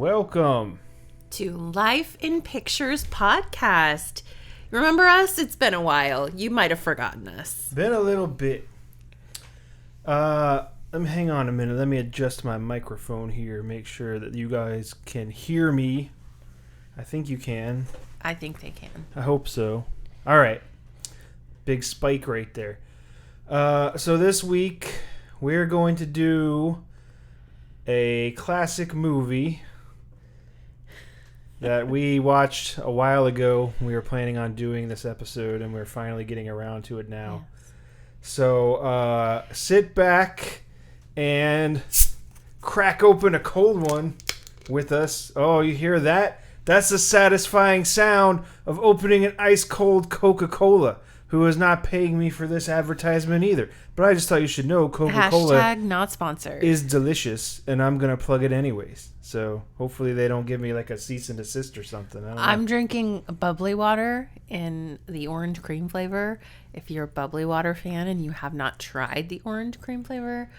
Welcome to Life in Pictures podcast. Remember us? It's been a while. You might have forgotten us. Been a little bit. Hang on a minute. Let me adjust my microphone here. Make sure that you guys can hear me. I think you can. I think they can. I hope so. All right. Big spike right there. So this week we're going to do a classic movie that we watched a while ago. We were planning on doing this episode, and we're finally getting around to it now. Yes. So sit back and crack open a cold one with us. Oh, you hear that? That's the satisfying sound of opening an ice-cold Coca-Cola, who is not paying me for this advertisement either. But I just thought you should know Coca-Cola Hashtag not sponsored. Is delicious, and I'm going to plug it anyways. So hopefully they don't give me like a cease and desist or something. I'm drinking bubbly water in the orange cream flavor. If you're a bubbly water fan and you have not tried the orange cream flavor,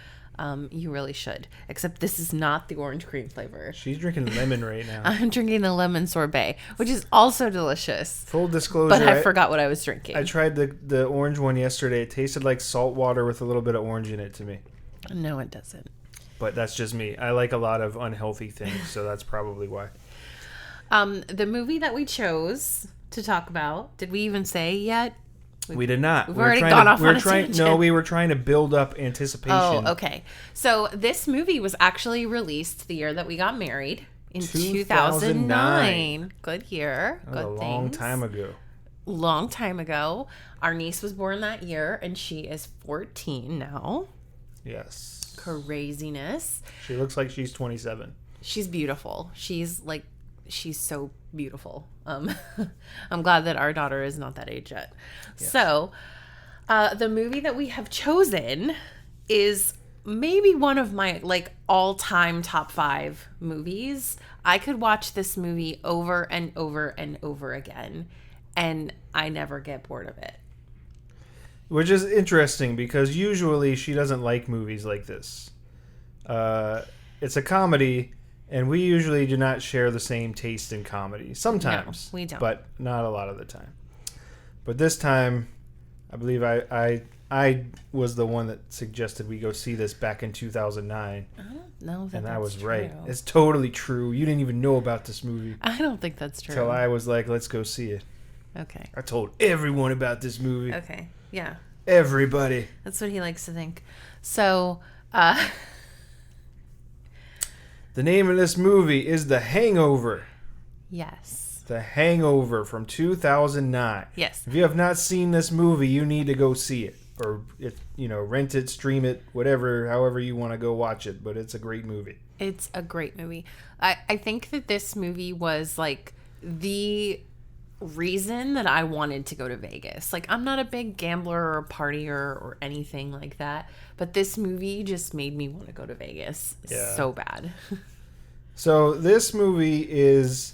you really should. Except this is not the orange cream flavor. She's drinking lemon right now. I'm drinking the lemon sorbet, which is also delicious. Full disclosure. But I forgot what I was drinking. I tried the orange one yesterday. It tasted like salt water with a little bit of orange in it to me. No, it doesn't. But that's just me. I like a lot of unhealthy things, so that's probably why. The movie that we chose to talk about, did we even say yet? We did not. We've already gone off on a tangent. No, we were trying to build up anticipation. Oh, okay. So this movie was actually released the year that we got married in 2009. Good year. That was a long time ago. Long time ago. Our niece was born that year, and she is 14 now. Yes. Craziness. She looks like she's 27. She's beautiful. She's so beautiful. I'm glad that our daughter is not that age yet. Yes. So, the movie that we have chosen is maybe one of my all-time top 5 movies. I could watch this movie over and over and over again, and I never get bored of it. Which is interesting because usually she doesn't like movies like this. It's a comedy. And we usually do not share the same taste in comedy. Sometimes. No, we don't. But not a lot of the time. But this time, I believe I was the one that suggested we go see this back in 2009. I don't know that and that's I was true. right. It's totally true. You didn't even know about this movie. I don't think that's true. Until I was like, let's go see it. Okay. I told everyone about this movie. Okay. Yeah. Everybody. That's what he likes to think. So, the name of this movie is The Hangover. Yes. The Hangover from 2009. Yes. If you have not seen this movie, you need to go see it. Or, rent it, stream it, whatever, however you want to go watch it. But it's a great movie. It's a great movie. I think that this movie was, the reason that I wanted to go to Vegas. I'm not a big gambler or partier or anything like that, but this movie just made me want to go to Vegas so bad. So this movie is,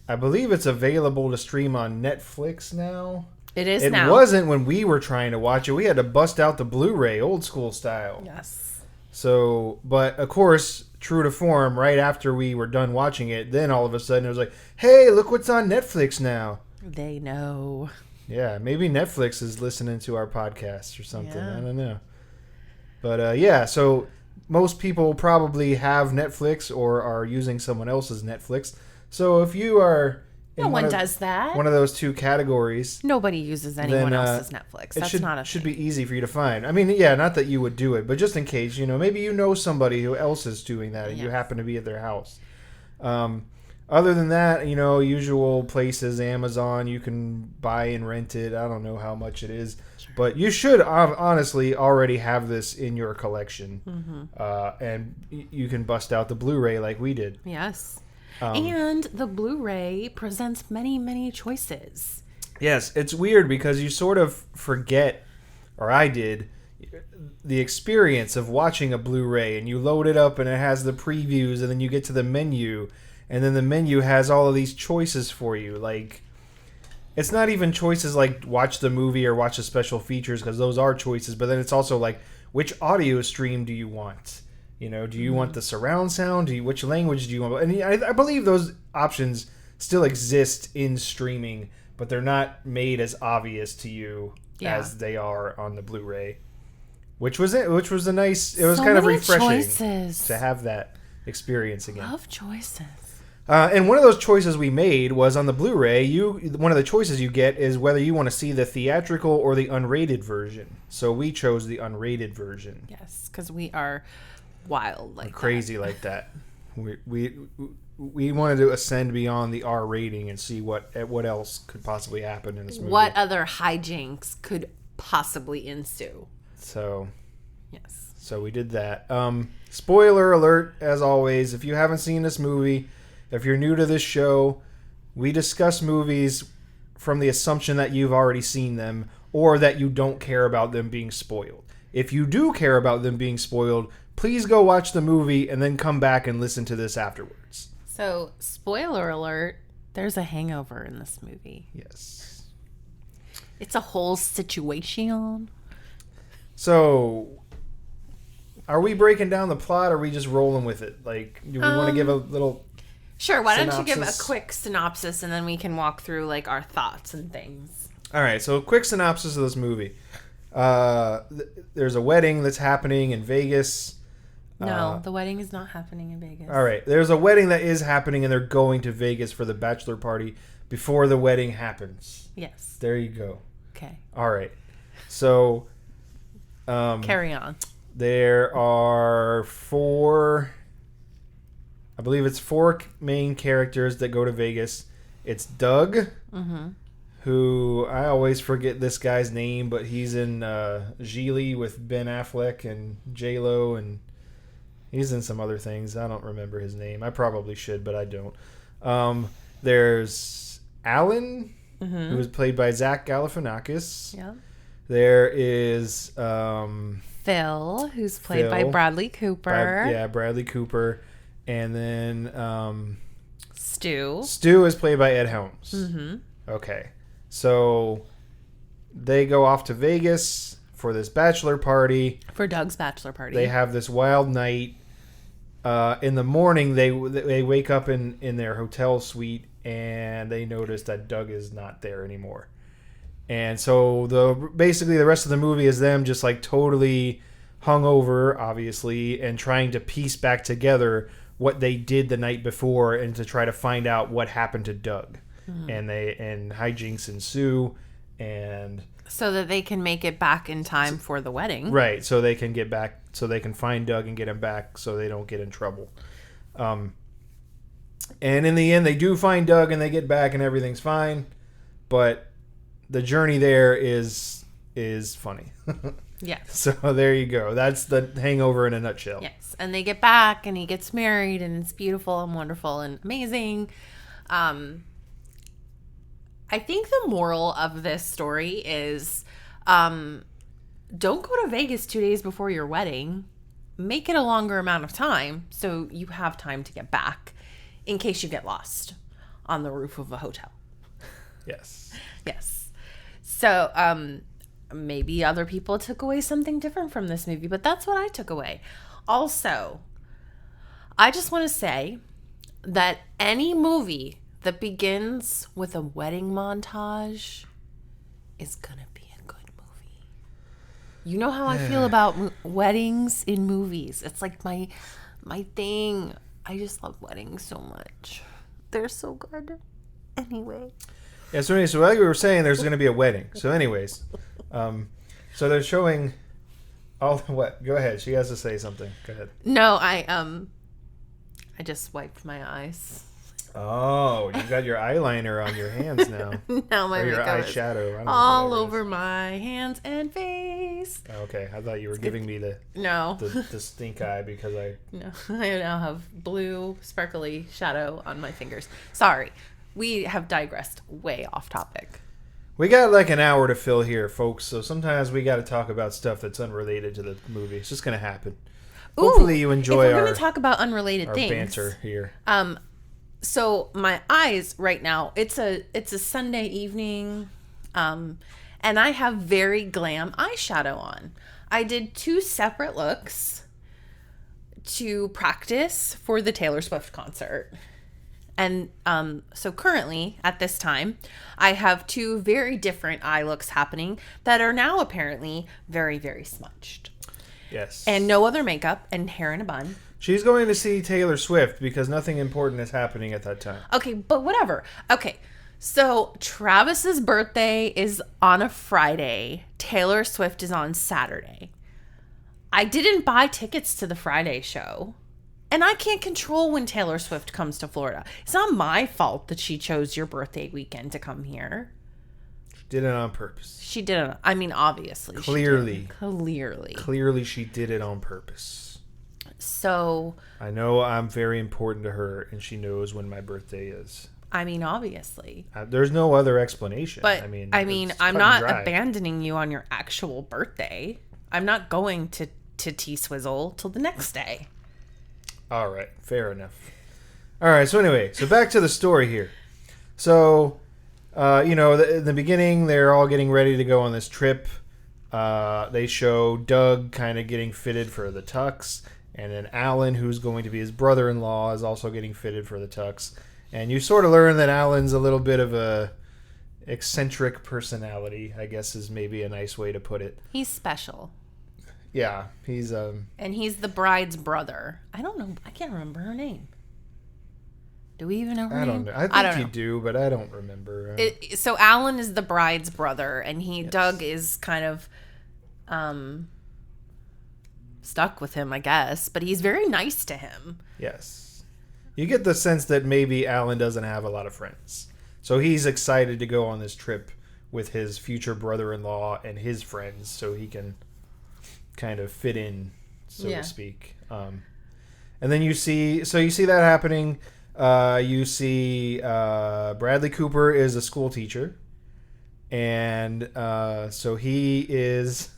I believe it's available to stream on Netflix now. It is now. It wasn't when we were trying to watch it. We had to bust out the Blu-ray, old school style. Yes. So, but of course, true to form, right after we were done watching it, then all of a sudden it was like, hey, look what's on Netflix now. They know. Yeah, maybe Netflix is listening to our podcast or something. Yeah. I don't know. But so most people probably have Netflix or are using someone else's Netflix. So if you are no one does that. One of those two categories. Nobody uses anyone else's Netflix. That's not a thing. Should be easy for you to find. I mean, yeah, not that you would do it, but just in case, maybe you know somebody who else is doing that and you happen to be at their house. Other than that, usual places, Amazon, you can buy and rent it. I don't know how much it is. Sure. But you should honestly already have this in your collection. Mm-hmm. And you can bust out the Blu-ray like we did. Yes. And the Blu-ray presents many, many choices. Yes, it's weird because you sort of forget, or I did, the experience of watching a Blu-ray. And you load it up and it has the previews and then you get to the menu. And then the menu has all of these choices for you. It's not even choices like watch the movie or watch the special features because those are choices. But then it's also which audio stream do you want? You know, do you want the surround sound? Which language do you want? And I believe those options still exist in streaming, but they're not made as obvious to you as they are on the Blu-ray. Which was it? Which was a nice. It was kind of refreshing to have that experience again. Love choices. And one of those choices we made was on the Blu-ray. One of the choices you get is whether you want to see the theatrical or the unrated version. So we chose the unrated version. Yes, because we are wild like crazy like that. We wanted to ascend beyond the R rating and see what else could possibly happen in this movie. What other hijinks could possibly ensue? So, yes. So we did that. Spoiler alert, as always, if you haven't seen this movie, if you're new to this show, we discuss movies from the assumption that you've already seen them or that you don't care about them being spoiled. If you do care about them being spoiled, please go watch the movie and then come back and listen to this afterwards. So, spoiler alert, there's a hangover in this movie. Yes. It's a whole situation. So, are we breaking down the plot or are we just rolling with it? Like, do we want to give a little Sure, why don't you give a synopsis? quick synopsis and then we can walk through like our thoughts and things. All right, so a quick synopsis of this movie. There's a wedding that's happening in Vegas. No, the wedding is not happening in Vegas. All right, there's a wedding that is happening and they're going to Vegas for the bachelor party before the wedding happens. Yes. There you go. Okay. All right. So carry on. There are four main characters that go to Vegas. It's Doug, who I always forget this guy's name, but he's in Geely with Ben Affleck and J-Lo, and he's in some other things. I don't remember his name. I probably should, but I don't. There's Alan, who is played by Zach Galifianakis. Yeah. There is Phil, who's played by Bradley Cooper. Bradley Cooper. And then Stu. Stu is played by Ed Helms. Mm-hmm. Okay. So they go off to Vegas for this bachelor party. For Doug's bachelor party. They have this wild night. In the morning, they wake up in their hotel suite and they notice that Doug is not there anymore. And so basically the rest of the movie is them just like totally hungover, obviously, and trying to piece back together what they did the night before and to try to find out what happened to Doug. And hijinks ensue, and so that they can make it back in time for the wedding. Right, so they can get back, so they can find Doug and get him back so they don't get in trouble. And in the end, they do find Doug and they get back and everything's fine. But the journey there is funny. Yes. So there you go. That's the Hangover in a nutshell. Yes. And they get back and he gets married and it's beautiful and wonderful and amazing. I think the moral of this story is don't go to Vegas 2 days before your wedding. Make it a longer amount of time so you have time to get back in case you get lost on the roof of a hotel. Yes. Yes. So maybe other people took away something different from this movie, but that's what I took away. Also, I just want to say that any movie that begins with a wedding montage is going to be a good movie. You know how I feel about weddings in movies. It's like my thing. I just love weddings so much. They're so good. Anyway. Yeah, so anyway, so like we were saying, there's going to be a wedding. So anyways, so they're showing all what? Go ahead. She has to say something. Go ahead. No, I just wiped my eyes. Oh, you got your eyeliner on your hands now. Now my or your makeup eyeshadow. I don't know all what it over my hands and face. Okay, I thought you were giving me the stink eye because I now have blue sparkly shadow on my fingers. Sorry, we have digressed way off topic. We got like an hour to fill here, folks. So sometimes we got to talk about stuff that's unrelated to the movie. It's just gonna happen. Hopefully you enjoy if we're going to talk about unrelated things. Banter here. So my eyes right now, it's a Sunday evening, and I have very glam eyeshadow on. I did 2 separate looks to practice for the Taylor Swift concert. And so currently, at this time, I have 2 very different eye looks happening that are now apparently very, very smudged. Yes. And no other makeup and hair in a bun. She's going to see Taylor Swift because nothing important is happening at that time. Okay, but whatever. Okay, so Travis's birthday is on a Friday. Taylor Swift is on Saturday. I didn't buy tickets to the Friday show. And I can't control when Taylor Swift comes to Florida. It's not my fault that she chose your birthday weekend to come here. She did it on purpose. She didn't. I mean, obviously. Clearly. Clearly she did it on purpose. So. I know I'm very important to her, and she knows when my birthday is. I mean, obviously. There's no other explanation. But, I mean I'm not abandoning you on your actual birthday. I'm not going to T-Swizzle till the next day. All right. Fair enough. All right. So anyway, back to the story here. So, in the beginning, they're all getting ready to go on this trip. They show Doug kind of getting fitted for the tux. And then Alan, who's going to be his brother-in-law, is also getting fitted for the tux. And you sort of learn that Alan's a little bit of a eccentric personality, I guess is maybe a nice way to put it. He's special. Yeah, he's... And he's the bride's brother. I don't know. I can't remember her name. Do we even know her name? I don't know. I think you do, but I don't remember. So Alan is the bride's brother, and yes. Doug is kind of... stuck with him, I guess, but he's very nice to him. Yes. You get the sense that maybe Alan doesn't have a lot of friends. So he's excited to go on this trip with his future brother-in-law and his friends so he can kind of fit in, so to speak. And then you see that happening. You see Bradley Cooper is a school teacher. And so he is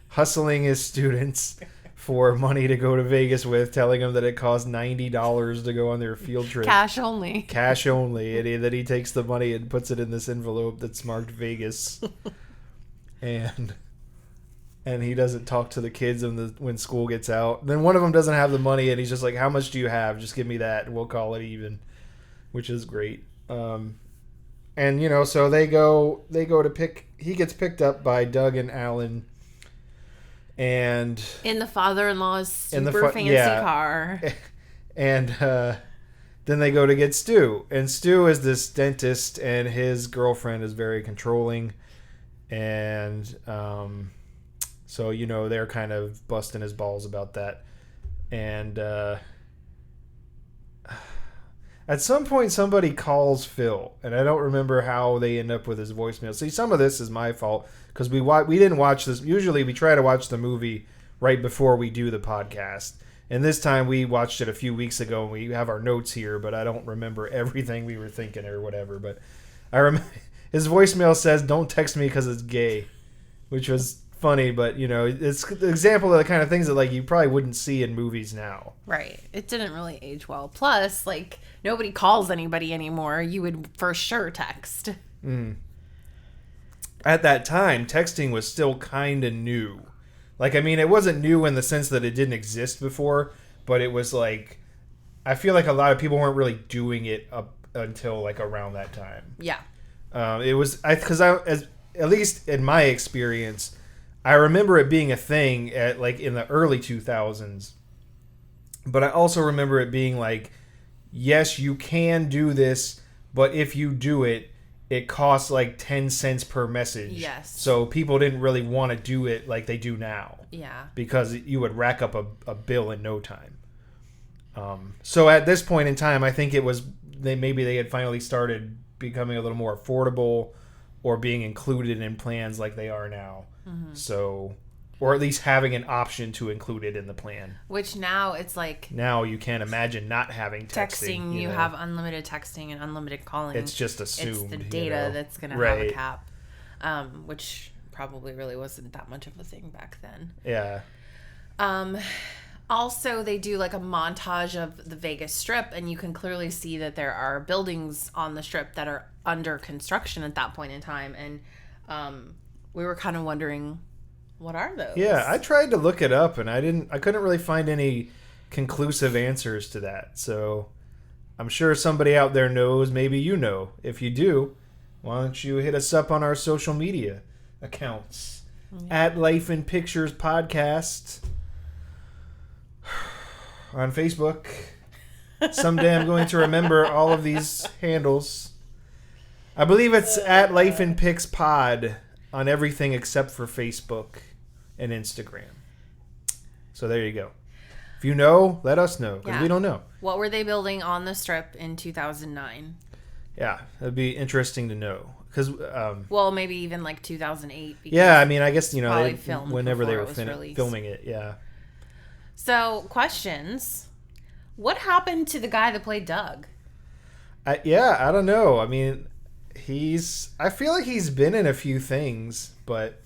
hustling his students for money to go to Vegas with, telling them that it costs $90 to go on their field trip. Cash only. Cash only. And then he takes the money and puts it in this envelope that's marked Vegas. and he doesn't talk to the kids when school gets out. Then one of them doesn't have the money, and he's just like, how much do you have? Just give me that, and we'll call it even, which is great. And, so they go to pick... He gets picked up by Doug and Alan... And in the father-in-law's super fancy car. And then they go to get Stu. And Stu is this dentist, and his girlfriend is very controlling. And so, they're kind of busting his balls about that. And at some point, somebody calls Phil. And I don't remember how they end up with his voicemail. See, some of this is my fault. Because we didn't watch this. Usually we try to watch the movie right before we do the podcast. And this time we watched it a few weeks ago, and we have our notes here, but I don't remember everything we were thinking or whatever. But I remember his voicemail says, "Don't text me because it's gay," which was funny, but it's an example of the kind of things that you probably wouldn't see in movies now. Right. It didn't really age well. Plus, nobody calls anybody anymore. You would for sure text. At that time, texting was still kind of new. It wasn't new in the sense that it didn't exist before, but it was I feel like a lot of people weren't really doing it up until around that time. Yeah. It was at least in my experience, I remember it being a thing at in the early 2000s. But I also remember it being yes, you can do this, but if you do it, it costs 10 cents per message. Yes. So people didn't really want to do it like they do now. Yeah. Because you would rack up a bill in no time. So at this point in time, I think it was maybe they had finally started becoming a little more affordable or being included in plans like they are now. Mm-hmm. So, or at least having an option to include it in the plan. Which now it's now you can't imagine not having texting. You have unlimited texting and unlimited calling. It's just assumed. It's the data that's going to have a cap, which probably really wasn't that much of a thing back then. Yeah. Also, they do a montage of the Vegas Strip, and you can clearly see that there are buildings on the Strip that are under construction at that point in time. And we were kind of wondering, what are those? Yeah, I tried to look it up, and I couldn't really find any conclusive answers to that. So I'm sure somebody out there knows. Maybe you know. If you do, why don't you hit us up on our social media accounts at Life in Pictures Podcast on Facebook. Someday I'm going to remember all of these handles. I believe it's at Life in Pics Pod on everything except for Facebook and Instagram. So there you go. If you know, let us know, because we don't know. What were they building on the Strip in 2009? Yeah, it'd be interesting to know. Because well, maybe even like 2008. Yeah, I mean, I guess, you know, whenever they were filming it, yeah. So, questions. What happened to the guy that played Doug? I don't know. I mean, I feel like he's been in a few things, but...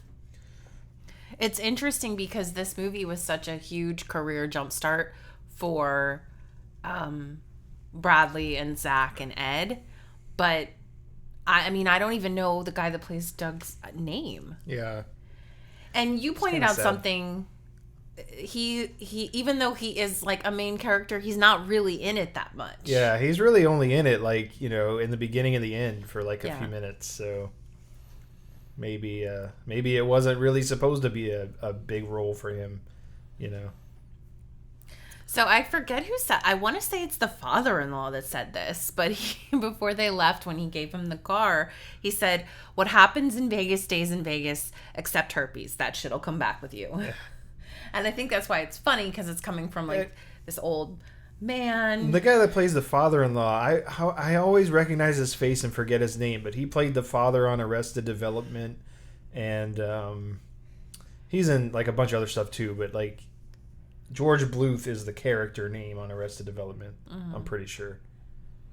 It's interesting because this movie was such a huge career jumpstart for Bradley and Zach and Ed, but I mean, I don't even know the guy that plays Doug's name. Yeah. And you pointed out something. He even though he is like a main character, he's not really in it that much. Yeah, he's really only in it like, you know, in the beginning and the end for like a few minutes, so... Maybe it wasn't really supposed to be a big role for him, you know. So I forget who said. I want to say it's the father-in-law that said this, but before they left, when he gave him the car, he said, "What happens in Vegas stays in Vegas, except herpes. That shit'll come back with you." Yeah. And I think that's why it's funny, because it's coming from like this old man. The guy that plays the father-in-law, I always recognize his face and forget his name, but he played the father on Arrested Development, and he's in like a bunch of other stuff too, but like George Bluth is the character name on Arrested Development, I'm pretty sure.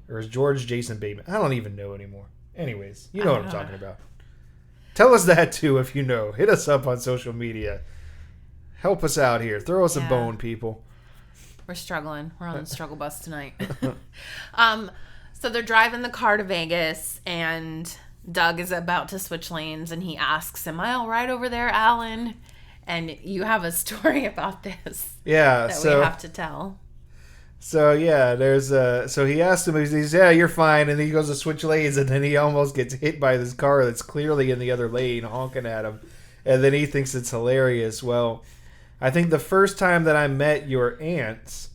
Or is George Jason Bateman? I don't even know anymore. Anyways, you know what I'm talking about. Tell us that too if you know. Hit us up on social media. Help us out here. Throw us a bone, people. We're struggling. We're on the struggle bus tonight. So they're driving the car to Vegas, and Doug is about to switch lanes, and he asks, "Am I all right over there, Alan?" And you have a story about this. Yeah, that we have to tell. So yeah, so he asked him, he says, "Yeah, you're fine," and then he goes to switch lanes, and then he almost gets hit by this car that's clearly in the other lane, honking at him, and then he thinks it's hilarious. Well, I think the first time that I met your aunts,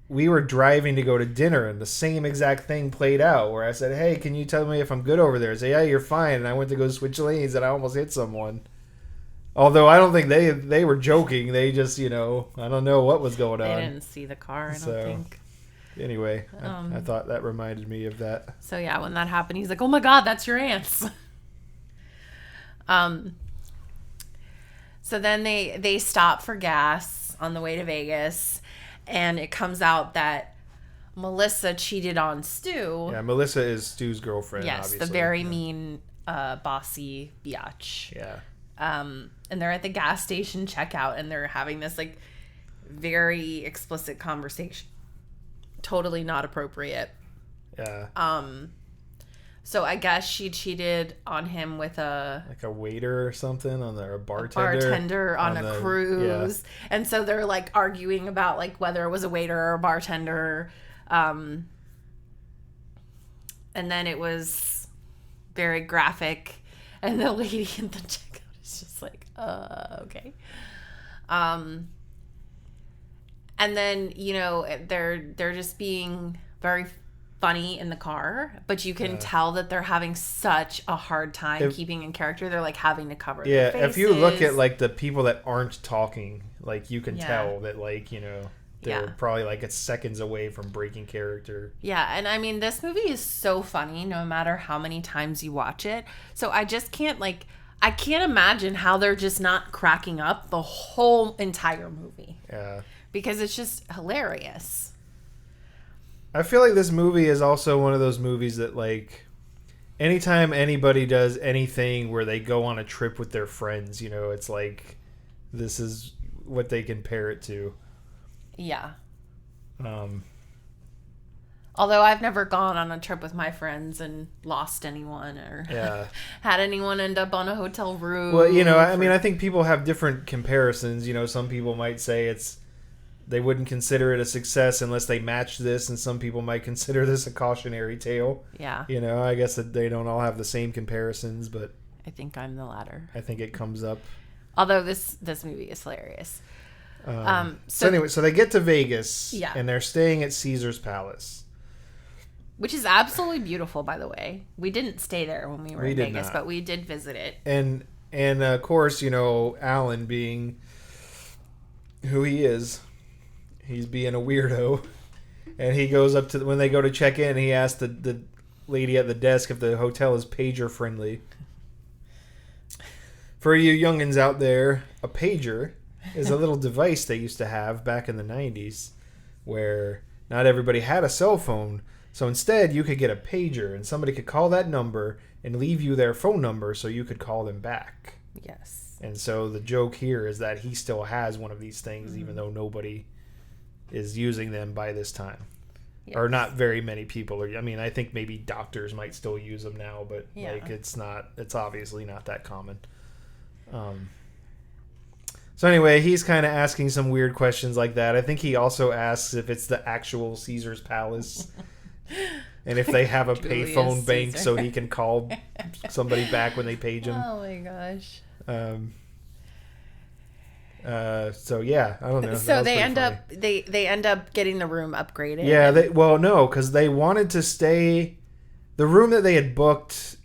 we were driving to go to dinner, and the same exact thing played out, where I said, "Hey, can you tell me if I'm good over there?" I said, "Yeah, you're fine," and I went to go switch lanes, and I almost hit someone. Although I don't think they were joking. They just, you know, I don't know what was going on. They didn't see the car, I don't think. Anyway, I thought that reminded me of that. So yeah, when that happened, he's like, "Oh my God, that's your aunts." So then they stop for gas on the way to Vegas, and it comes out that Melissa cheated on Stu. Yeah, Melissa is Stu's girlfriend, yes, obviously. The very mean, bossy biatch. Yeah. And they're at the gas station checkout, and they're having this, like, very explicit conversation. Totally not appropriate. Yeah. So I guess she cheated on him with a waiter or something a bartender on a cruise. Yeah. And so they're like arguing about like whether it was a waiter or a bartender. And then it was very graphic, and the lady in the checkout is just like, okay. And then, you know, they're just being very funny in the car, but you can tell that they're having such a hard time keeping in character. They're like having to cover their faces. If you look at like the people that aren't talking, like you can tell that, like, you know, they're probably like it's seconds away from breaking character. Yeah, and I mean, this movie is so funny no matter how many times you watch it. So I just can't I can't imagine how they're just not cracking up the whole entire movie. Yeah. Because it's just hilarious. I feel like this movie is also one of those movies that, like, anytime anybody does anything where they go on a trip with their friends, you know, it's like this is what they compare it to. Yeah. Although I've never gone on a trip with my friends and lost anyone or had anyone end up on a hotel room. Well, you know, I mean, I think people have different comparisons. You know, some people might say it's they wouldn't consider it a success unless they matched this, and some people might consider this a cautionary tale. Yeah. You know, I guess that they don't all have the same comparisons, but I think I'm the latter. I think it comes up. Although this movie is hilarious. So anyway, so they get to Vegas, yeah, and they're staying at Caesar's Palace. Which is absolutely beautiful, by the way. We didn't stay there when we were in Vegas, but we did visit it. And of course, you know, Alan being who he is, he's being a weirdo. And he goes up to, when they go to check in, he asks the lady at the desk if the hotel is pager friendly. For you youngins out there, a pager is a little device they used to have back in the 90s where not everybody had a cell phone. So instead, you could get a pager, and somebody could call that number and leave you their phone number so you could call them back. Yes. And so the joke here is that he still has one of these things, even though nobody is using them by this time. Yes. Or not very many people. I mean, I think maybe doctors might still use them now, but like it's obviously not that common. So anyway, he's kind of asking some weird questions like that. I think he also asks if it's the actual Caesar's Palace. And if they have a payphone bank so he can call somebody back when they page him. Oh my gosh. So yeah, I don't know. So they end up getting the room upgraded. Yeah, no, because they wanted to stay. The room that they had booked,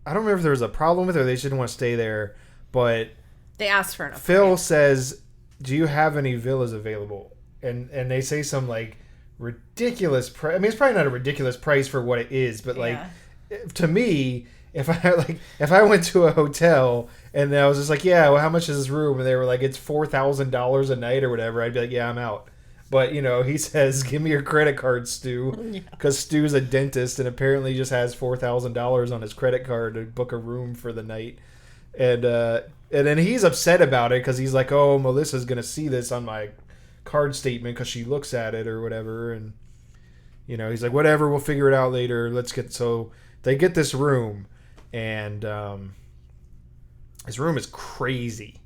I don't remember if there was a problem with it or they just didn't want to stay there. But they asked for an upgrade. Phil says, "Do you have any villas available?" And they say some like ridiculous price. I mean, it's probably not a ridiculous price for what it is, but like to me, if I went to a hotel and I was just like, yeah, well, how much is this room? And they were like, it's $4,000 a night or whatever. I'd be like, yeah, I'm out. But you know, he says, give me your credit card, Stu, because Stu's a dentist and apparently just has $4,000 on his credit card to book a room for the night. And then he's upset about it because he's like, oh, Melissa's gonna see this on my card statement because she looks at it or whatever, and you know, he's like, whatever, we'll figure it out later. So they get this room, and this room is crazy.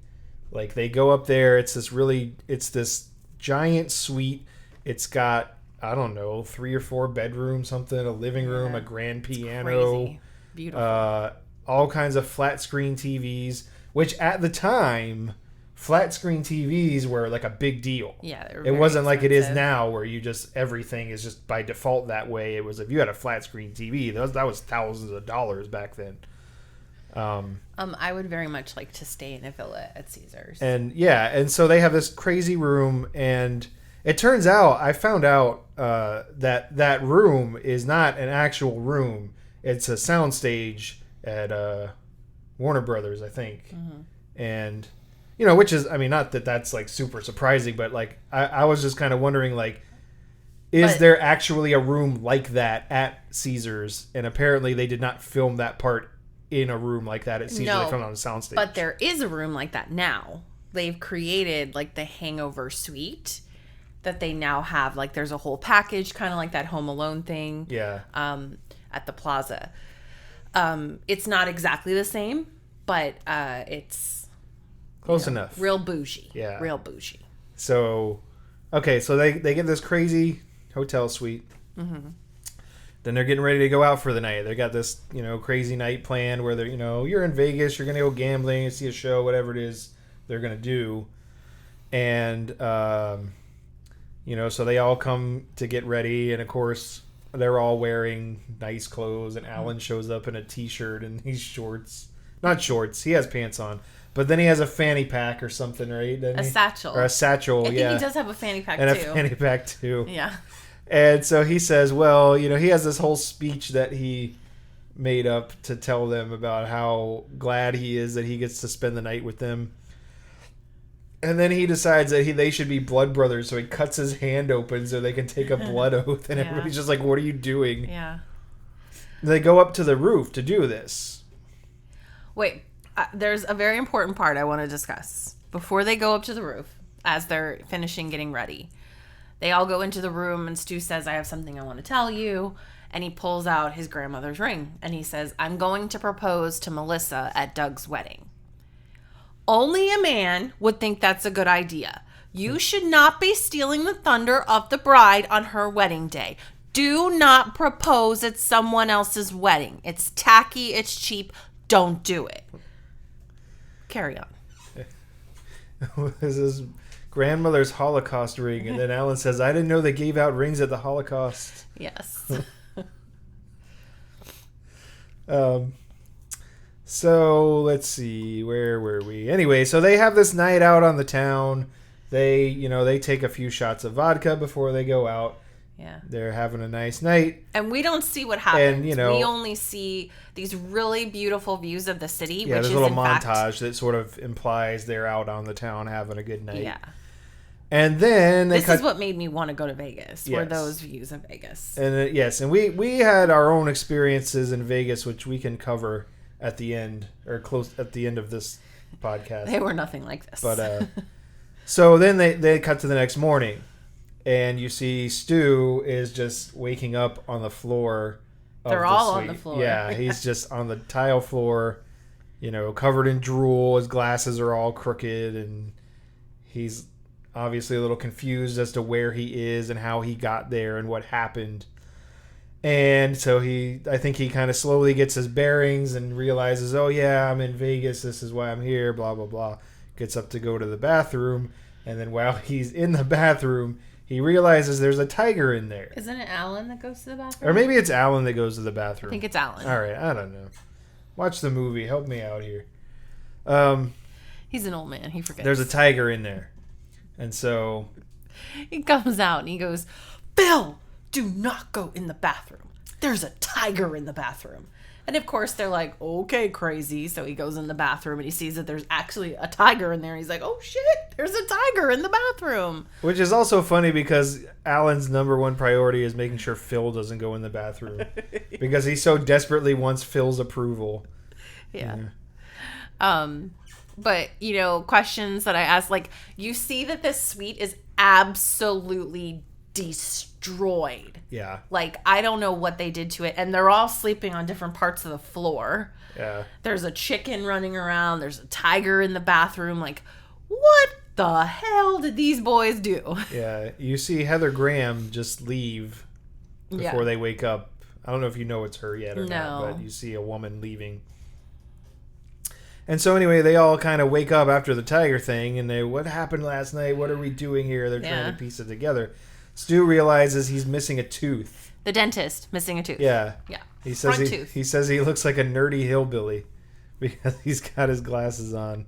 Like they go up there, it's this giant suite. It's got, I don't know, 3 or 4 bedrooms, something, a living room, a grand piano, crazy. Beautiful, all kinds of flat screen TVs, which at the time, flat screen TVs were like a big deal. Yeah, it wasn't like it is now, where you just everything is just by default that way. It was, if you had a flat screen TV, that was thousands of dollars back then. I would very much like to stay in a villa at Caesar's. And so they have this crazy room, and it turns out I found out that room is not an actual room. It's a soundstage at Warner Brothers, I think, and. You know, which is, I mean, not that that's like super surprising, but like I was just kind of wondering, like, is there actually a room like that at Caesar's? And apparently they did not film that part in a room like that at Caesar's. They filmed on a soundstage. But there is a room like that now. They've created like the Hangover suite that they now have. Like there's a whole package, kind of like that Home Alone thing. Yeah. At the Plaza. It's not exactly the same, but it's close enough. Real bougie. Yeah. Real bougie. So, okay, so they get this crazy hotel suite. Mm-hmm. Then they're getting ready to go out for the night. They got this, you know, crazy night planned where they're, you know, you're in Vegas, you're going to go gambling, see a show, whatever it is they're going to do. And, you know, so they all come to get ready. And, of course, they're all wearing nice clothes. And Alan shows up in a T-shirt and these shorts. Not shorts. He has pants on. But then he has a fanny pack or something, right? Satchel. Or a satchel, I think he does have a fanny pack, and too. And a fanny pack, too. Yeah. And so he says, well, you know, he has this whole speech that he made up to tell them about how glad he is that he gets to spend the night with them. And then he decides that they should be blood brothers, so he cuts his hand open so they can take a blood oath. And everybody's just like, what are you doing? Yeah. They go up to the roof to do this. Wait. There's a very important part I want to discuss. Before they go up to the roof, as they're finishing getting ready, they all go into the room and Stu says, I have something I want to tell you. And he pulls out his grandmother's ring and he says, I'm going to propose to Melissa at Doug's wedding. Only a man would think that's a good idea. You should not be stealing the thunder of the bride on her wedding day. Do not propose at someone else's wedding. It's tacky. It's cheap. Don't do it. Carry on. This is grandmother's Holocaust ring. And then Alan says, I didn't know they gave out rings at the Holocaust. Yes. So let's see, where were we? Anyway, so they have this night out on the town. They take a few shots of vodka before they go out. Yeah. They're having a nice night. And we don't see what happens. And, we only see these really beautiful views of the city. Yeah, which there's is a little in montage that sort of implies they're out on the town having a good night. Yeah. And then this is what made me want to go to Vegas. Yes. Were those views of Vegas? And yes, and we had our own experiences in Vegas, which we can cover at the end or close at the end of this podcast. They were nothing like this. But so then they cut to the next morning, and you see Stu is just waking up on the floor. They're all on the floor. Yeah, he's just on the tile floor, covered in drool. His glasses are all crooked, and he's obviously a little confused as to where he is and how he got there and what happened. And so I think he kind of slowly gets his bearings and realizes, oh yeah, I'm in Vegas. This is why I'm here, blah, blah, blah. Gets up to go to the bathroom. And then while he's in the bathroom, he realizes there's a tiger in there. Isn't it Alan that goes to the bathroom? Or maybe it's Alan that goes to the bathroom. I think it's Alan. All right, I don't know. Watch the movie. Help me out here. He's an old man. He forgets. There's a tiger in there. And so he comes out and he goes, Bill, do not go in the bathroom. There's a tiger in the bathroom. And of course they're like, okay, crazy. So he goes in the bathroom and he sees that there's actually a tiger in there. He's like, oh shit, there's a tiger in the bathroom. Which is also funny because Alan's number one priority is making sure Phil doesn't go in the bathroom. Because he so desperately wants Phil's approval. Yeah. But, questions that I asked, like, you see that this suite is absolutely destroyed. Yeah. Like, I don't know what they did to it. And they're all sleeping on different parts of the floor. Yeah. There's a chicken running around. There's a tiger in the bathroom. Like, what the hell did these boys do? Yeah. You see Heather Graham just leave before they wake up. I don't know if you know it's her yet or not, but you see a woman leaving. And so anyway, they all kind of wake up after the tiger thing, and what happened last night? What are we doing here? They're trying to piece it together. Stu realizes he's missing a tooth. The dentist missing a tooth. Yeah. Yeah. He says he looks like a nerdy hillbilly because he's got his glasses on.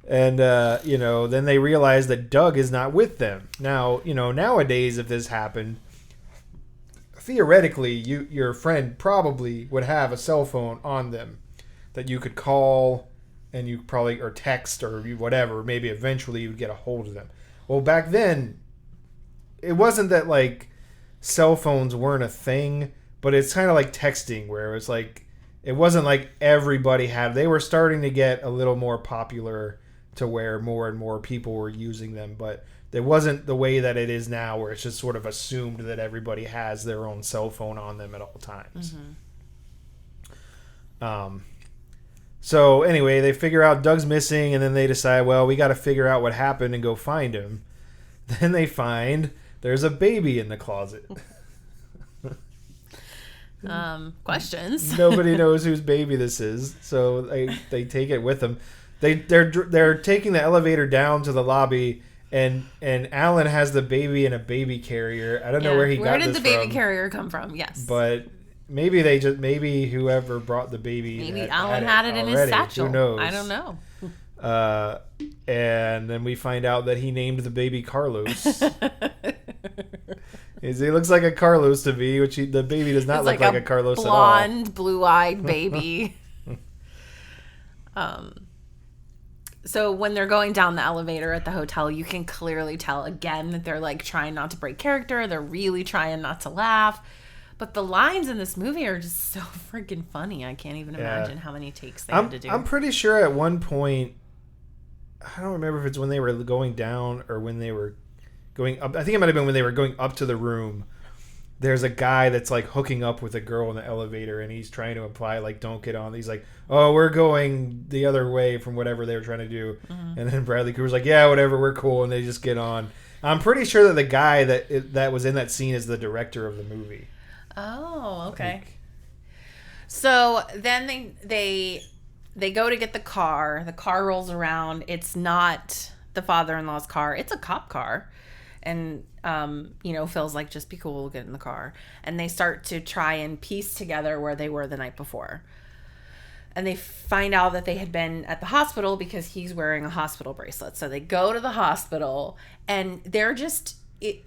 And, then they realize that Doug is not with them. Now, nowadays, if this happened, theoretically, your friend probably would have a cell phone on them that you could call and you probably, or text or whatever, maybe eventually you would get a hold of them. Well, back then, it wasn't that like cell phones weren't a thing, but it's kind of like texting where it was like, it wasn't like everybody had, they were starting to get a little more popular to where more and more people were using them, but it wasn't the way that it is now where it's just sort of assumed that everybody has their own cell phone on them at all times. Mm-hmm. So anyway, they figure out Doug's missing, and then they decide, well, we got to figure out what happened and go find him. Then they find there's a baby in the closet. Questions. Nobody knows whose baby this is, so they take it with them. They're taking the elevator down to the lobby, and Alan has the baby in a baby carrier. I don't know where he got this from. Where did the baby carrier come from? Yes, but. Maybe whoever brought the baby. Maybe Alan had it in his satchel. Who knows? I don't know. And then we find out that he named the baby Carlos. He looks like a Carlos to me, which the baby does not look like a Carlos at all. Blonde, blue-eyed baby. So when they're going down the elevator at the hotel, you can clearly tell again that they're like trying not to break character. They're really trying not to laugh. But the lines in this movie are just so freaking funny. I can't even imagine how many takes they had to do. I'm pretty sure at one point, I don't remember if it's when they were going down or when they were going up. I think it might have been when they were going up to the room there's a guy that's like hooking up with a girl in the elevator, and he's trying to imply like don't get on. He's like, oh, we're going the other way from whatever they were trying to do. And then Bradley Cooper's like, yeah, whatever, we're cool, and they just get on. I'm pretty sure that the guy that was in that scene is the director of the movie. Oh, okay. So then they go to get the car. The car rolls around. It's not the father-in-law's car. It's a cop car. And, Phil's like, just be cool, get in the car. And they start to try and piece together where they were the night before. And they find out that they had been at the hospital because he's wearing a hospital bracelet. So they go to the hospital, and they're just,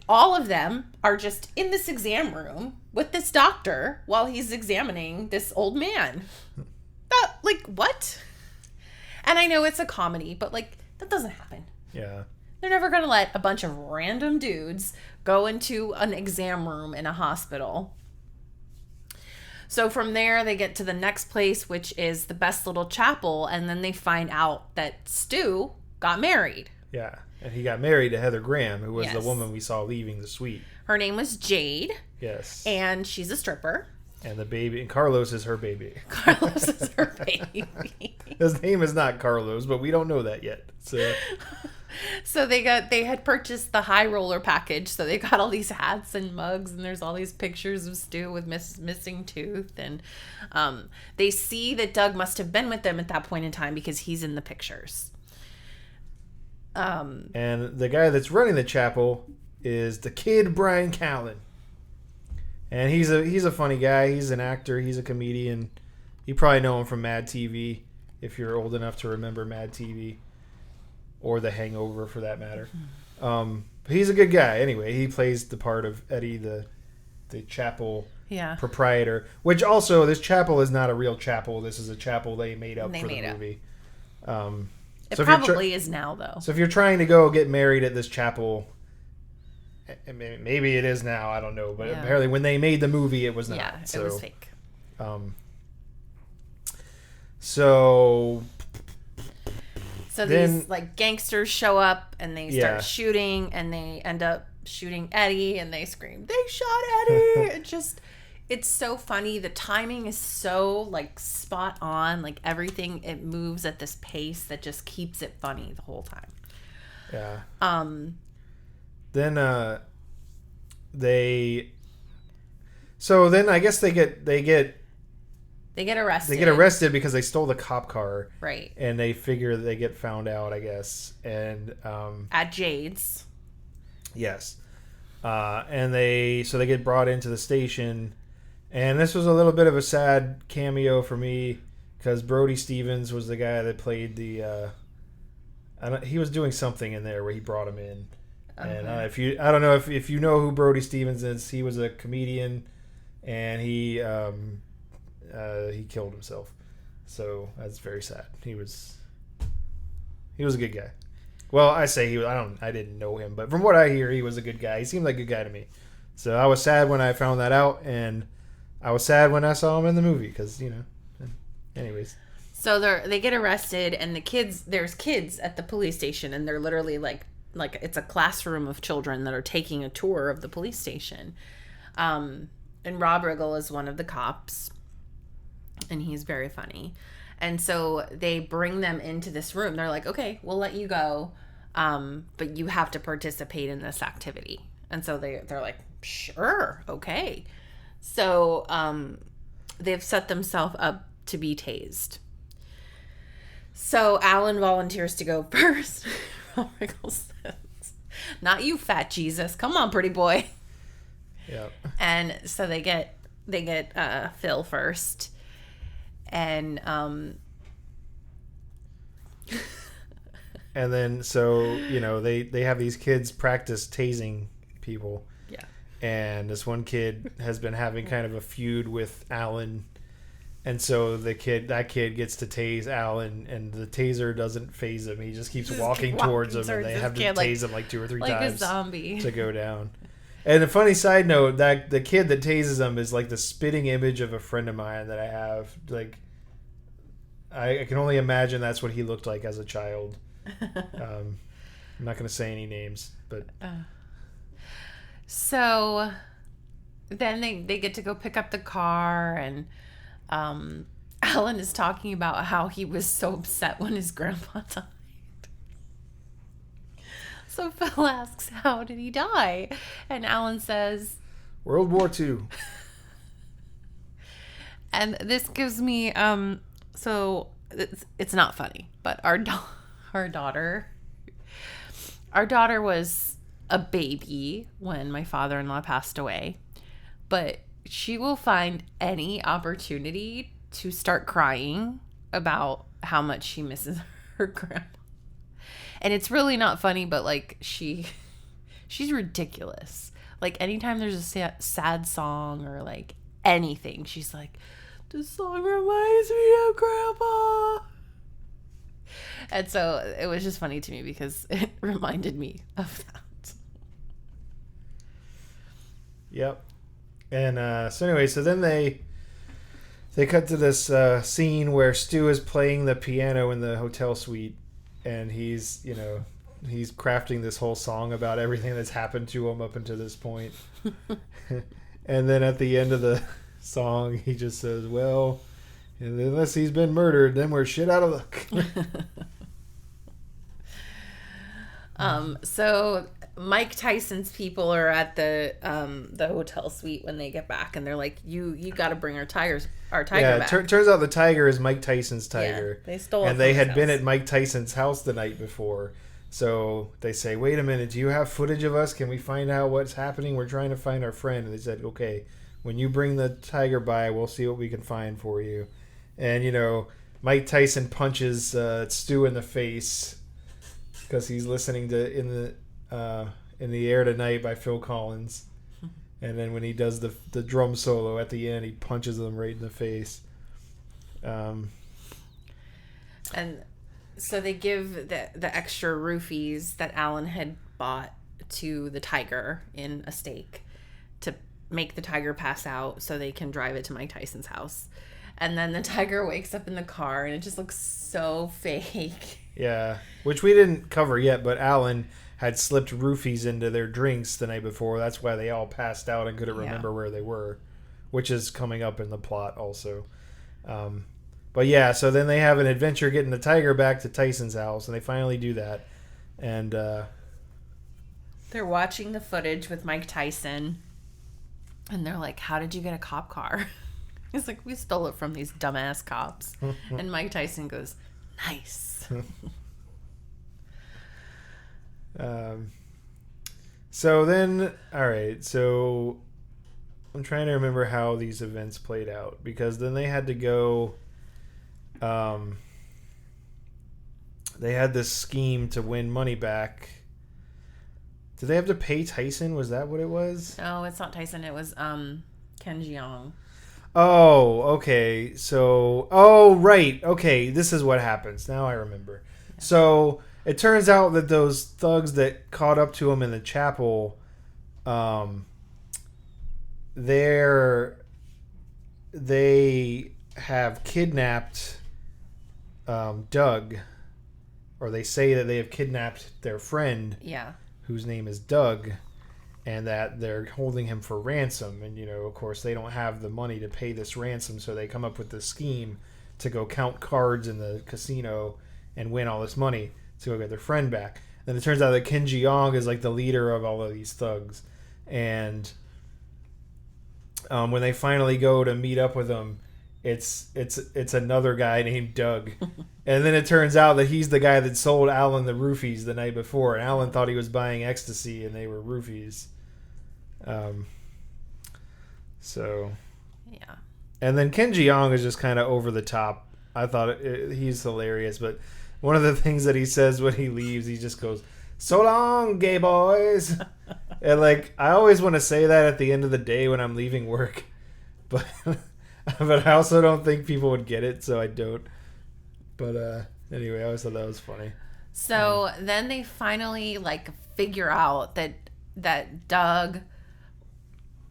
all of them are just in this exam room with this doctor while he's examining this old man. What? And I know it's a comedy, but, that doesn't happen. Yeah. They're never going to let a bunch of random dudes go into an exam room in a hospital. So from there, they get to the next place, which is the best little chapel, and then they find out that Stu got married. Yeah, and he got married to Heather Graham, who was the woman we saw leaving the suite. Her name was Jade. Yes. And she's a stripper. And the baby, and Carlos is her baby. Carlos is her baby. His name is not Carlos, but we don't know that yet. So they had purchased the high roller package, so they got all these hats and mugs, and there's all these pictures of Stu with missing tooth, and they see that Doug must have been with them at that point in time because he's in the pictures. And the guy that's running the chapel is the kid Brian Callen. And he's a funny guy. He's an actor. He's a comedian. You probably know him from Mad TV, if you're old enough to remember Mad TV, or The Hangover for that matter. He's a good guy. Anyway, he plays the part of Eddie, the chapel proprietor. Which also, this chapel is not a real chapel. This is a chapel they made up for the movie. It probably is now, though. So if you're trying to go get married at this chapel, maybe it is now. I don't know, but apparently when they made the movie, it was not. Yeah, it was fake. So these gangsters show up and they start shooting, and they end up shooting Eddie, and they scream, "They shot Eddie!" It's so funny. The timing is so spot on. Everything, it moves at this pace that just keeps it funny the whole time. Yeah. Then I guess they get arrested. They get arrested because they stole the cop car. Right. And they figure they get found out, I guess. And at Jade's. Yes. And they get brought into the station. And this was a little bit of a sad cameo for me because Brody Stevens was the guy that played the he was doing something in there where he brought him in. And I don't know if you know who Brody Stevens is. He was a comedian, and he killed himself. So that's very sad. He was a good guy. Well, I say he was. I didn't know him, but from what I hear, he was a good guy. He seemed like a good guy to me. So I was sad when I found that out, and I was sad when I saw him in the movie because Anyways. So they get arrested, and there's kids at the police station, and they're literally like it's a classroom of children that are taking a tour of the police station. And Rob Riggle is one of the cops, and he's very funny. And so they bring them into this room. They're like, okay, we'll let you go, but you have to participate in this activity. And so they're like, sure, okay. So they've set themselves up to be tased. So Alan volunteers to go first. Rob Riggle says, not you, fat Jesus. Come on, pretty boy. Yep. And so they get Phil first. And and then they have these kids practice tasing people. Yeah. And this one kid has been having kind of a feud with Alan. And so that kid gets to tase Alan, and the taser doesn't phase him. He just keeps walking towards him, and they have to tase him 2 or 3 times. Like a zombie. To go down. And a funny side note, that the kid that tases him is the spitting image of a friend of mine that I have. I can only imagine that's what he looked like as a child. I'm not going to say any names, but... So then they get to go pick up the car, and Alan is talking about how he was so upset when his grandpa died. So Phil asks, how did he die? And Alan says, World War II. And this gives me, so it's not funny, but our daughter was a baby when my father-in-law passed away, but she will find any opportunity to start crying about how much she misses her grandma. And it's really not funny, but like she's ridiculous. Like anytime there's a sad song or like anything, she's like, this song reminds me of Grandpa. And so it was just funny to me because it reminded me of that. Yep. And so then they cut to this scene where Stu is playing the piano in the hotel suite, and he's crafting this whole song about everything that's happened to him up until this point. And then at the end of the song, he just says, well, unless he's been murdered, then we're shit out of luck. So Mike Tyson's people are at the hotel suite when they get back, and they're like, you got to bring our tiger back. Turns out the tiger is Mike Tyson's tiger. Yeah, they stole it and they had been at Mike Tyson's house the night before. So they say, wait a minute, do you have footage of us? Can we find out what's happening? We're trying to find our friend. And they said, okay, when you bring the tiger by, we'll see what we can find for you. And, Mike Tyson punches Stu in the face because he's listening to In the Air Tonight by Phil Collins. And then when he does the drum solo at the end, he punches them right in the face. And so they give the extra roofies that Alan had bought to the tiger in a steak to make the tiger pass out so they can drive it to Mike Tyson's house. And then the tiger wakes up in the car, and it just looks so fake. Yeah, which we didn't cover yet, but Alan had slipped roofies into their drinks the night before. That's why they all passed out and couldn't remember where they were, which is coming up in the plot also. But yeah, so then they have an adventure getting the tiger back to Tyson's house, and they finally do that. And they're watching the footage with Mike Tyson, and they're like, how did you get a cop car? He's like, we stole it from these dumbass cops. And Mike Tyson goes, nice. So then, all right, so I'm trying to remember how these events played out, because then they had to go, they had this scheme to win money back. Did they have to pay Tyson? Was that what it was? No, it's not Tyson. It was Ken Jeong. Oh, okay. So, right. Okay, this is what happens. Now I remember. Yeah. So it turns out that those thugs that caught up to him in the chapel, they have kidnapped Doug, or they say that they have kidnapped their friend, whose name is Doug, and that they're holding him for ransom. And, of course, they don't have the money to pay this ransom, so they come up with this scheme to go count cards in the casino and win all this money to go get their friend back. Then it turns out that Kim Ji-young is like the leader of all of these thugs. And when they finally go to meet up with him, it's another guy named Doug. And then it turns out that he's the guy that sold Alan the roofies the night before. And Alan thought he was buying ecstasy, and they were roofies. Yeah. And then Kim Ji-young is just kind of over the top. I thought he's hilarious, but one of the things that he says when he leaves, he just goes, "So long, gay boys." And I always want to say that at the end of the day when I'm leaving work, but I also don't think people would get it, so I don't. But anyway, I always thought that was funny. So then they finally figure out that Doug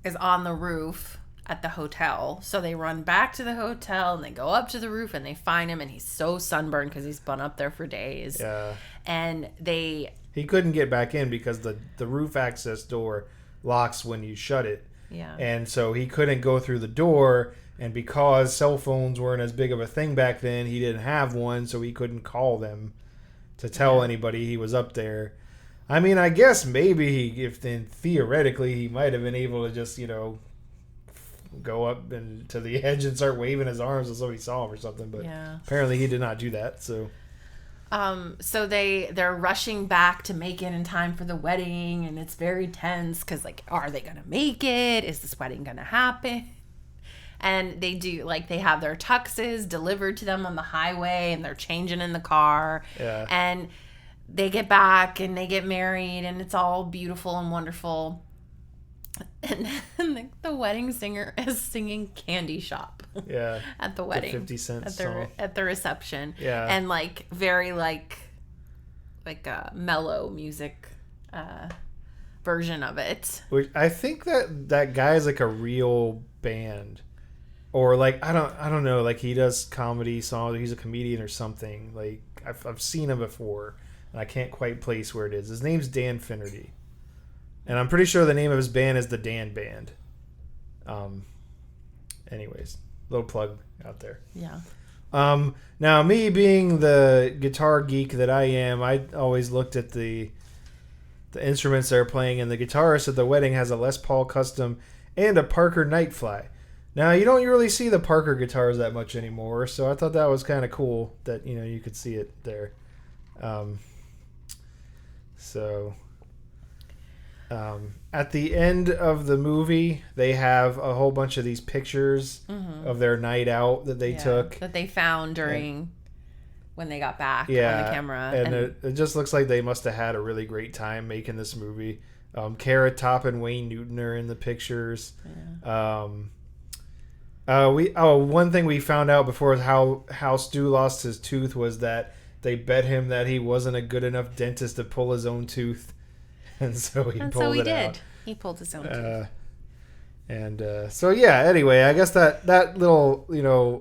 is on the roof at the hotel. So they run back to the hotel and they go up to the roof and they find him, and he's so sunburned because he's been up there for days. Yeah. And he couldn't get back in because the roof access door locks when you shut it. Yeah. And so he couldn't go through the door. And because cell phones weren't as big of a thing back then, he didn't have one, so he couldn't call them to tell anybody he was up there. I mean, I guess maybe theoretically he might have been able to just, go up and to the edge and start waving his arms if somebody saw him or something. But apparently he did not do that. So, so they're rushing back to make it in time for the wedding, and it's very tense because are they gonna make it? Is this wedding gonna happen? And they do, they have their tuxes delivered to them on the highway, and they're changing in the car. Yeah. And they get back, and they get married, and it's all beautiful and wonderful. And then the wedding singer is singing Candy Shop. Yeah. At the wedding. The 50 Cent song. At the reception. Yeah. And, very, a mellow music version of it. Which I think that guy is, a real band. Or I don't know, he does comedy songs. He's a comedian or something. I've seen him before, and I can't quite place where it is. His name's Dan Finnerty, and I'm pretty sure the name of his band is the Dan Band. Anyways, little plug out there. Yeah. Now me being the guitar geek that I am, I always looked at the instruments they're playing, and the guitarist at the wedding has a Les Paul Custom and a Parker Nightfly. Now, you don't really see the Parker guitars that much anymore, so I thought that was kind of cool that, you could see it there. At the end of the movie, they have a whole bunch of these pictures of their night out that they took. That they found when they got back on the camera. And it just looks like they must have had a really great time making this movie. Carrot Top and Wayne Newton are in the pictures. Yeah. One thing we found out before how Stu lost his tooth was that they bet him that he wasn't a good enough dentist to pull his own tooth, and so he pulled it out. He pulled his own tooth. Anyway, I guess that little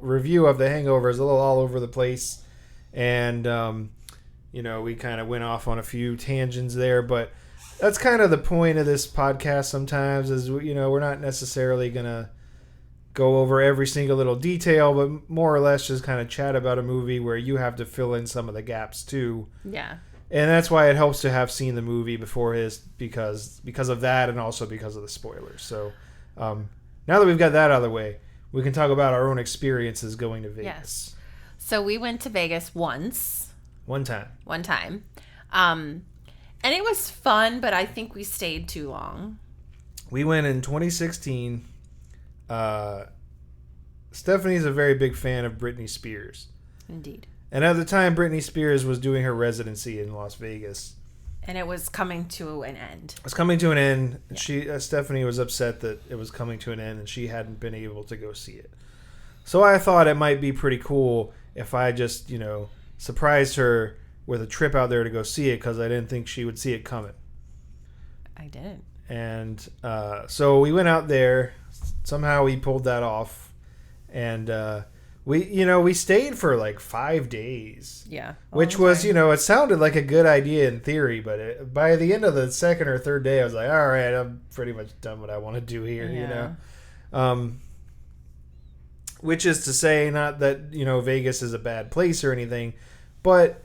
review of The Hangover is a little all over the place, and we kind of went off on a few tangents there, but that's kind of the point of this podcast. Sometimes is we're not necessarily gonna go over every single little detail, but more or less just kind of chat about a movie where you have to fill in some of the gaps too. Yeah. And that's why it helps to have seen the movie before because of that, and also because of the spoilers. So now that we've got that out of the way, we can talk about our own experiences going to Vegas. Yes. So we went to Vegas once. One time. And it was fun, but I think we stayed too long. We went in 2016. Stephanie's a very big fan of Britney Spears. Indeed. And at the time, Britney Spears was doing her residency in Las Vegas. And it was coming to an end. It was coming to an end. Yeah. Stephanie was upset that it was coming to an end and she hadn't been able to go see it. So I thought it might be pretty cool if I just, surprised her with a trip out there to go see it, because I didn't think she would see it coming. I didn't. And so we went out there. Somehow we pulled that off, and we stayed for 5 days. Yeah, which was it sounded like a good idea in theory, but by the end of the second or third day, I was like, all right, I'm pretty much done what I want to do here. Yeah. Which is to say, not that Vegas is a bad place or anything, but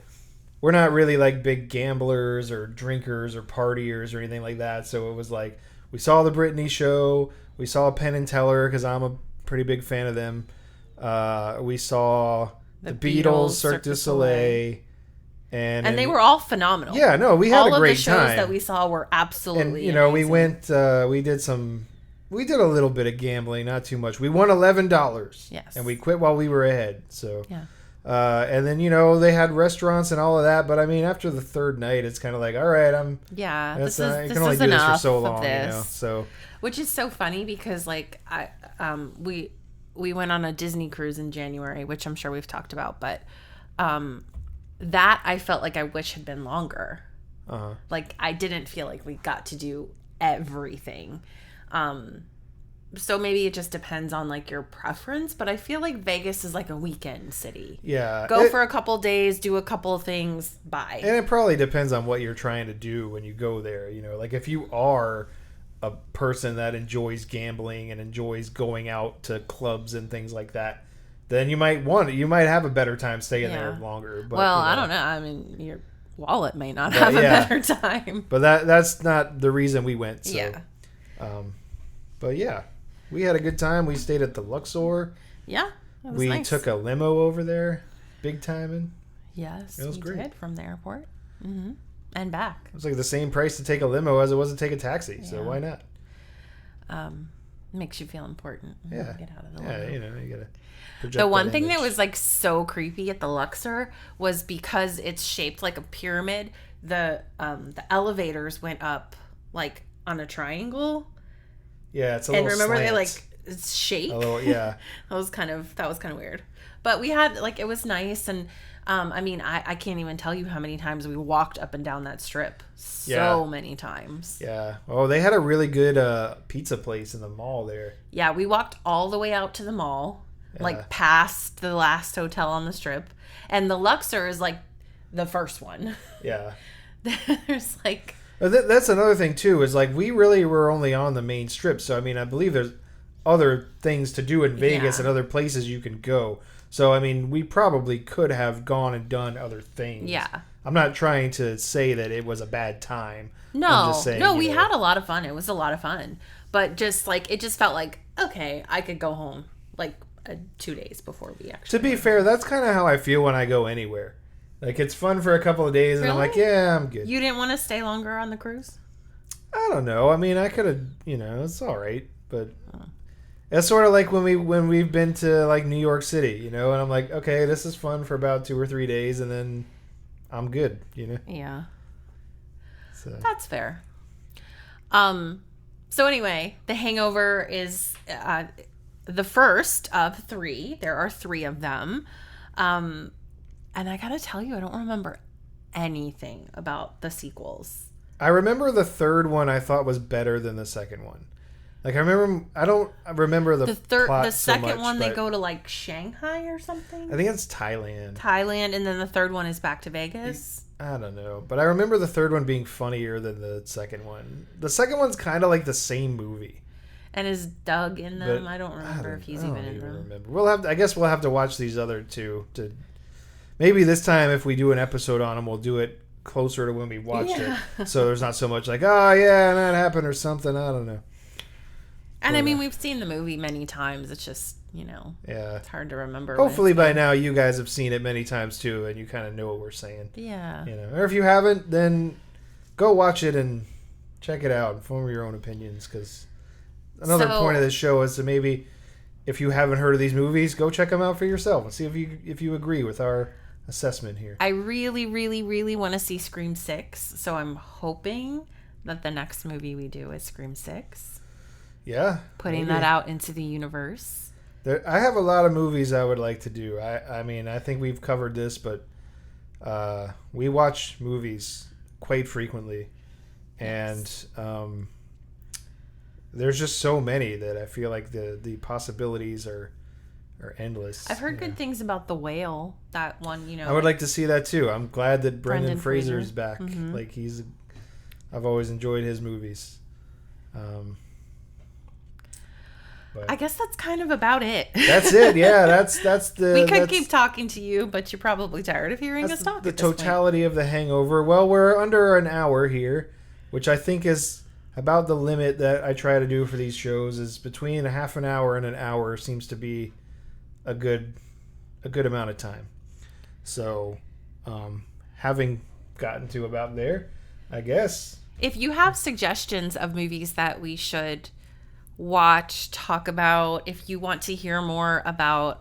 we're not really big gamblers or drinkers or partiers or anything like that. So it was we saw the Britney show. We saw Penn and Teller because I'm a pretty big fan of them. We saw the Beatles, Cirque du Soleil. And they were all phenomenal. Yeah, no, we had a great time. All of the shows that we saw were absolutely amazing. We went, we did a little bit of gambling, not too much. We won $11. Yes. And we quit while we were ahead. So, yeah. And then, they had restaurants and all of that. But, I mean, after the third night, it's kind of all right, this you can only do this for so long, so. Which is so funny because, we went on a Disney cruise in January, which I'm sure we've talked about. But that I felt like I wish had been longer. Uh-huh. I didn't feel like we got to do everything. So maybe it just depends on your preference, but I feel like Vegas is a weekend city. Yeah. Go for a couple days, do a couple of things, bye. And it probably depends on what you're trying to do when you go there. If you are a person that enjoys gambling and enjoys going out to clubs and things like that, then you might have a better time staying there longer. But, well, I don't know. I mean, your wallet may not have a better time. But that's not the reason we went. So. Yeah. But yeah, we had a good time. We stayed at the Luxor. Yeah, it was we nice. took a limo over there, big timing. Yes, it was great. Did from the airport and back. It was like the same price to take a limo as it was to take a taxi. So why not? Makes you feel important. Yeah, get out of the limo. You gotta. The one thing that was like so creepy at the Luxor was because it's shaped like a pyramid. The elevators went up like on a triangle. Yeah, it's a little. And remember slant. they like shake. A little, yeah. that was kind of weird. But we had like it was nice, and I mean I can't even tell you how many times we walked up and down that strip. So many times. Yeah. Oh, they had a really good pizza place in the mall there. Yeah, we walked all the way out to the mall. Like past the last hotel on the strip, and the Luxor is like the first one. Yeah. There's like that's another thing too, is like we really were only on the main strip, so I mean I believe there's other things to do in Vegas and other places you can go. So I mean we probably could have gone and done other things. Yeah. I'm not trying to say that it was a bad time. No. I'm just saying, we had a lot of fun. It was a lot of fun. But just like it just felt like, okay, I could go home like 2 days before we actually. To be fair, that's kind of how I feel when I go anywhere. Like it's fun for a couple of days, and I'm like, yeah, I'm good. You didn't want to stay longer on the cruise? I don't know. I mean, I could have, it's all right, but it's sort of like when we've been to like New York City, and I'm like, okay, this is fun for about 2 or 3 days, and then I'm good, Yeah. So that's fair. So anyway, The Hangover is the first of 3. There are 3 of them. And I gotta tell you, I don't remember anything about the sequels. I remember the third one I thought was better than the second one. Like I don't remember the plot the second so much, one they go to like Shanghai or something. I think it's Thailand. And then the third one is back to Vegas. I don't know, but I remember the third one being funnier than the second one. The second one's kind of like the same movie. And is Doug in them? I don't remember if he's even in them. Remember. I guess we'll have to watch these other 2 to. Maybe this time, if we do an episode on them, we'll do it closer to when we watched it. So there's not so much like, oh, yeah, that happened or something. I don't know. And I mean, we've seen the movie many times. It's just, it's hard to remember. Hopefully by now you guys have seen it many times too, and you kind of know what we're saying. Yeah. Or if you haven't, then go watch it and check it out and form your own opinions. Because another point of this show is to maybe, if you haven't heard of these movies, go check them out for yourself and see if you agree with our assessment here. I really, really, really want to see Scream 6, so I'm hoping that the next movie we do is Scream 6. Yeah. Putting that out into the universe. I have a lot of movies I would like to do. I mean, I think we've covered this, but we watch movies quite frequently. Yes. And there's just so many that I feel like the possibilities are endless. I've heard good things about The Whale. That one, I would like to see that too. I'm glad that Brendan Fraser's Fraser. back. Mm-hmm. Like I've always enjoyed his movies. I guess that's kind of about it. That's it. Yeah, that's the. We could keep talking to you, but you're probably tired of hearing us talk. The totality of The Hangover. Well, we're under an hour here, which I think is about the limit that I try to do for these shows. Is between a half an hour and an hour seems to be a good amount of time. So, having gotten to about there, I guess. If you have suggestions of movies that we should watch, talk about, if you want to hear more about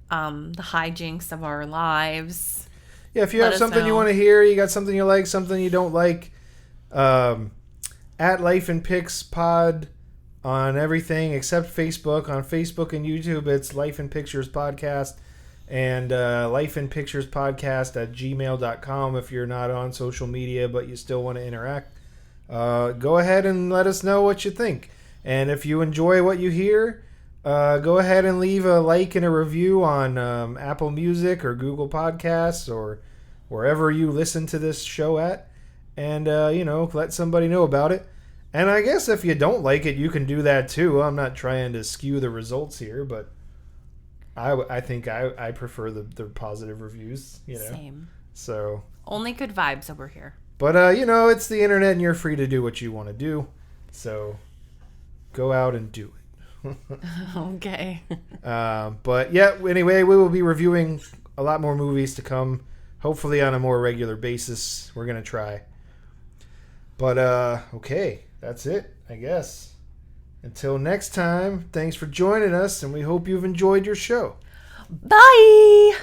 the hijinks of our lives, if you have something you want to hear, you got something you like, something you don't like, at Life and Pics Pod on everything except Facebook. On Facebook and YouTube, it's Life and Pictures Podcast, and Life and Pictures Podcast at gmail.com. If you're not on social media but you still want to interact, go ahead and let us know what you think. And if you enjoy what you hear, go ahead and leave a like and a review on Apple Music or Google Podcasts or wherever you listen to this show at. And, let somebody know about it. And I guess if you don't like it, you can do that too. I'm not trying to skew the results here, but I think I prefer the positive reviews. Same. So only good vibes over here. But it's the internet, and you're free to do what you want to do. So go out and do it. Okay. But yeah, anyway, we will be reviewing a lot more movies to come, hopefully on a more regular basis. We're going to try. But okay, that's it, I guess. Until next time, thanks for joining us, and we hope you've enjoyed your show. Bye!